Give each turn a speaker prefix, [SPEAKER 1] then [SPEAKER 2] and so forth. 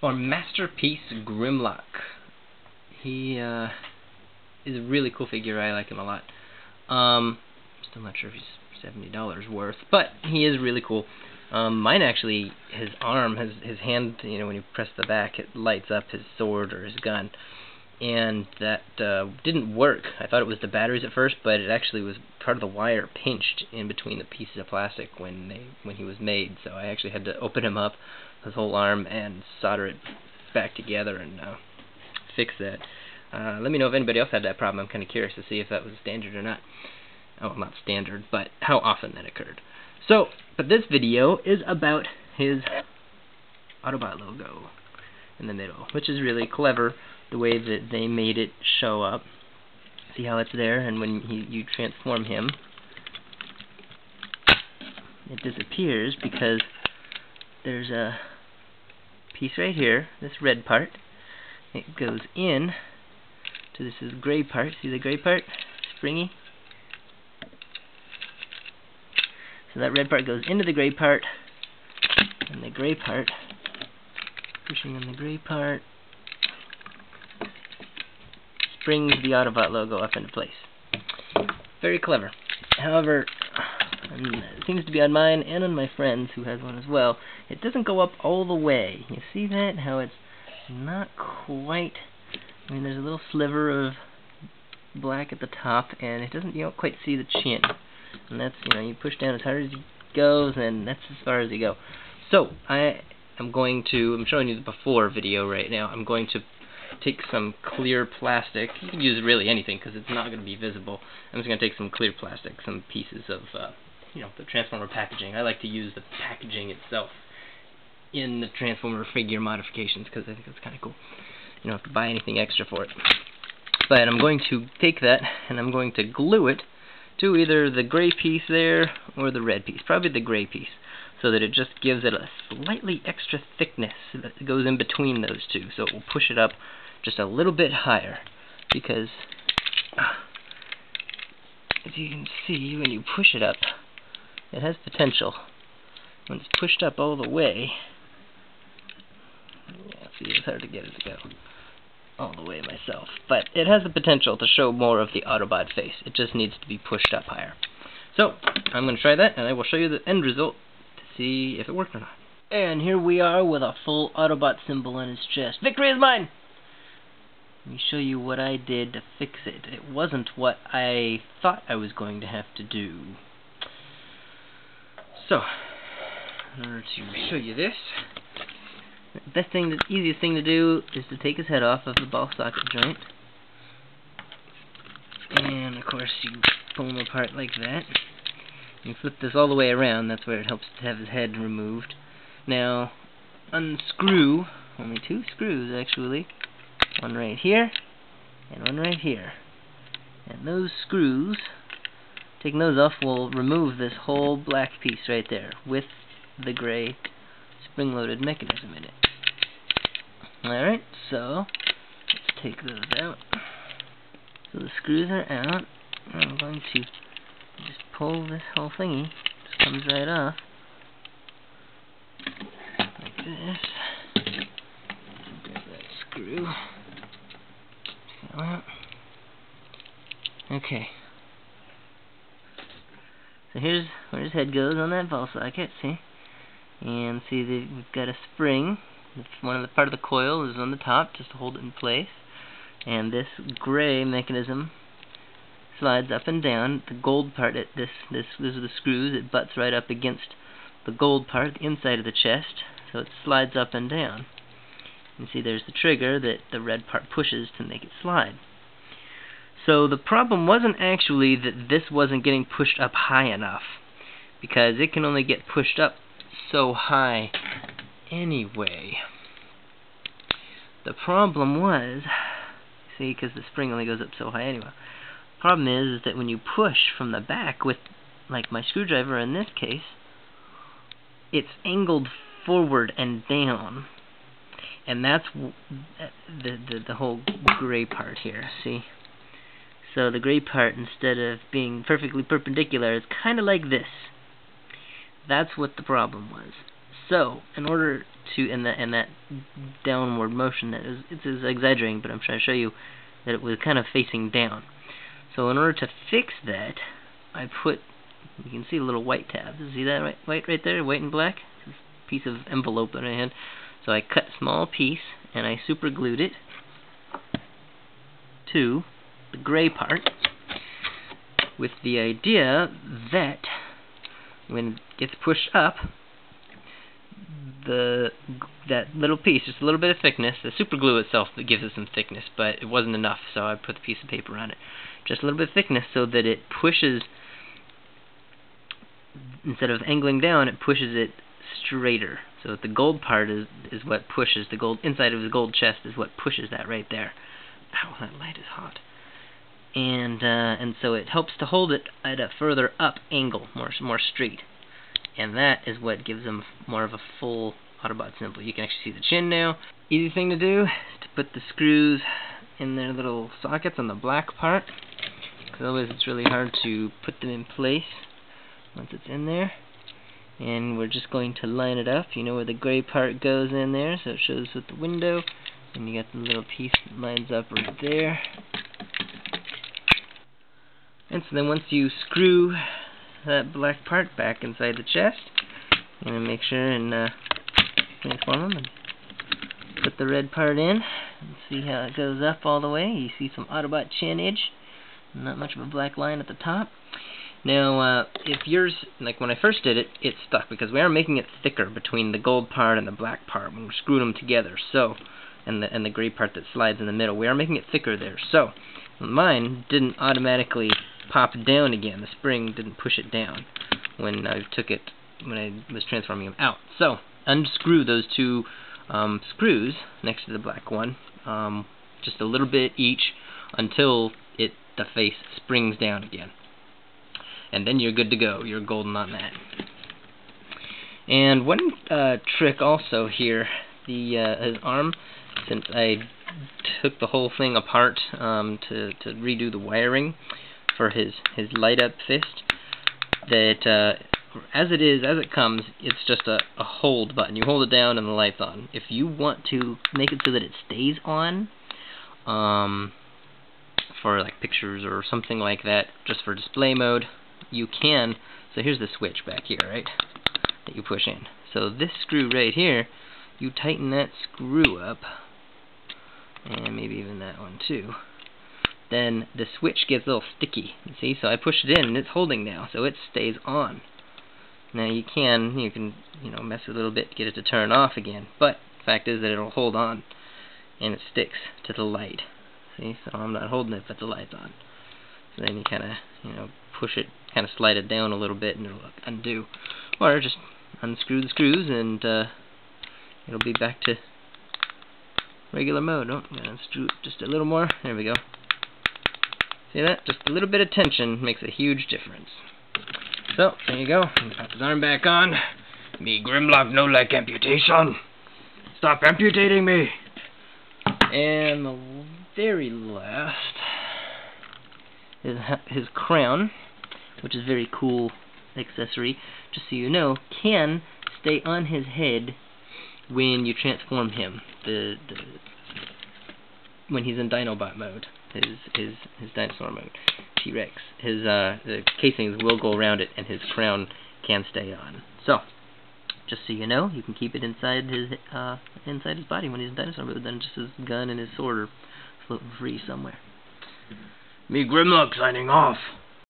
[SPEAKER 1] Or Masterpiece Grimlock. He is a really cool figure. I like him a lot. Still not sure if he's $70 worth, but he is really cool. Mine actually, his arm, his hand, you know, when you press the back, it lights up his sword or his gun. And that didn't work. I thought it was the batteries at first, but it actually was part of the wire pinched in between the pieces of plastic when he was made. So I actually had to open him up, his whole arm, and solder it back together and fix that. Let me know if anybody else had that problem. I'm kind of curious to see if that was standard or not. Oh, not standard, but how often that occurred. So, but this video is about his Autobot logo in the middle, which is really clever. The way that they made it show up. See how it's there, and when you transform him, it disappears because there's a piece right here, this red part. It goes in to this gray part. See the gray part? Springy. So that red part goes into the gray part, and the gray part, pushing on the gray part, brings the Autobot logo up into place. Very clever. However, it seems to be on mine and on my friend's who has one as well. It doesn't go up all the way. You see that? How it's not quite. I mean, there's a little sliver of black at the top, and it doesn't. You don't quite see the chin. And that's, you know, you push down as hard as it goes, and that's as far as you go. So I'm showing you the before video right now. I'm going to take some clear plastic. You can use really anything because it's not going to be visible. I'm just going to take some clear plastic, some pieces of, you know, the Transformer packaging. I like to use the packaging itself in the Transformer figure modifications because I think it's kind of cool. You don't have to buy anything extra for it. But I'm going to take that and I'm going to glue it to either the gray piece there or the red piece. Probably the gray piece, so that it just gives it a slightly extra thickness that goes in between those two. So it will push it up just a little bit higher, because as you can see, when you push it up, it has potential. When it's pushed up all the way, yeah, see, it's hard to get it to go all the way myself, but it has the potential to show more of the Autobot face. It just needs to be pushed up higher. So I'm going to try that, and I will show you the end result to see if it worked or not. And here we are with a full Autobot symbol on his chest. Victory is mine! Let me show you what I did to fix it. It wasn't what I thought I was going to have to do. So, in order to show you this, the easiest thing to do is to take his head off of the ball socket joint. And of course you pull him apart like that. You flip this all the way around, that's where it helps to have his head removed. Now, unscrew, only two screws actually, one right here, and one right here. And those screws, taking those off, will remove this whole black piece right there, with the gray spring-loaded mechanism in it. Alright, so, let's take those out. So the screws are out. I'm going to just pull this whole thingy. Just comes right off. Like this. Grab that screw. Okay. So here's where his head goes on that ball socket, see? And see that we've got a spring. One of the part of the coil is on the top just to hold it in place. And this gray mechanism slides up and down. The gold part, these are the screws. It butts right up against the gold part, the inside of the chest, so it slides up and down. You see there's the trigger that the red part pushes to make it slide. So the problem wasn't actually that this wasn't getting pushed up high enough, because it can only get pushed up so high anyway. The problem was, see, because the spring only goes up so high anyway. The problem is that when you push from the back with, like my screwdriver in this case, it's angled forward and down. And that's the whole gray part here, see? So the gray part, instead of being perfectly perpendicular, is kind of like this. That's what the problem was. So, in order to, in that downward motion, it's exaggerating, but I'm trying to show you that it was kind of facing down. So in order to fix that, I put, you can see a little white tab. See that white right there, white and black? This piece of envelope that I had. So I cut a small piece, and I super glued it to the gray part, with the idea that when it gets pushed up, that little piece, just a little bit of thickness, the super glue itself that gives it some thickness, but it wasn't enough, so I put a piece of paper on it. Just a little bit of thickness so that it pushes, instead of angling down, it pushes it straighter. So that the gold part is what pushes, the gold inside of the gold chest is what pushes that right there. Ow, that light is hot. And so it helps to hold it at a further up angle, more straight. And that is what gives them more of a full Autobot symbol. You can actually see the chin now. Easy thing to do is to put the screws in their little sockets on the black part, because otherwise it's really hard to put them in place once it's in there. And we're just going to line it up. You know where the gray part goes in there, so it shows with the window. And you got the little piece that lines up right there. And so then once you screw that black part back inside the chest, I'm going to make sure and transform them and put the red part in and see how it goes up all the way. You see some Autobot chin edge, not much of a black line at the top. Now, if yours, like when I first did it, it stuck because we are making it thicker between the gold part and the black part when we screwed them together. So, and the gray part that slides in the middle, we are making it thicker there. So, mine didn't automatically pop down again. The spring didn't push it down when I took it, when I was transforming them out. So, unscrew those two screws next to the black one, just a little bit each until the face springs down again. And then you're good to go. You're golden on that. And one trick also here, his arm, since I took the whole thing apart to redo the wiring for his light up fist, that as it comes, it's just a hold button. You hold it down and the light's on. If you want to make it so that it stays on, for like pictures or something like that, just for display mode, you can. So here's the switch back here, right, that you push in. So this screw right here, you tighten that screw up, and maybe even that one too. Then the switch gets a little sticky. You see, so I push it in and it's holding now, so it stays on. Now you can mess with it a little bit to get it to turn off again, but the fact is that it'll hold on and it sticks to the light. See, so I'm not holding it, but the light's on. So then you kind of push it, kind of slide it down a little bit, and it'll undo. Or just unscrew the screws, and it'll be back to regular mode. Oh, I'm gonna unscrew it just a little more. There we go. See that? Just a little bit of tension makes a huge difference. So there you go. Pop his arm back on. Me Grimlock no like amputation. Stop amputating me. And the very last is his crown, which is a very cool accessory, just so you know, can stay on his head when you transform him. When he's in Dinobot mode, his dinosaur mode, T-Rex, the casings will go around it, and his crown can stay on. So, just so you know, you can keep it inside his body when he's in dinosaur mode. Then just his gun and his sword are floating free somewhere. Me Grimlock signing off.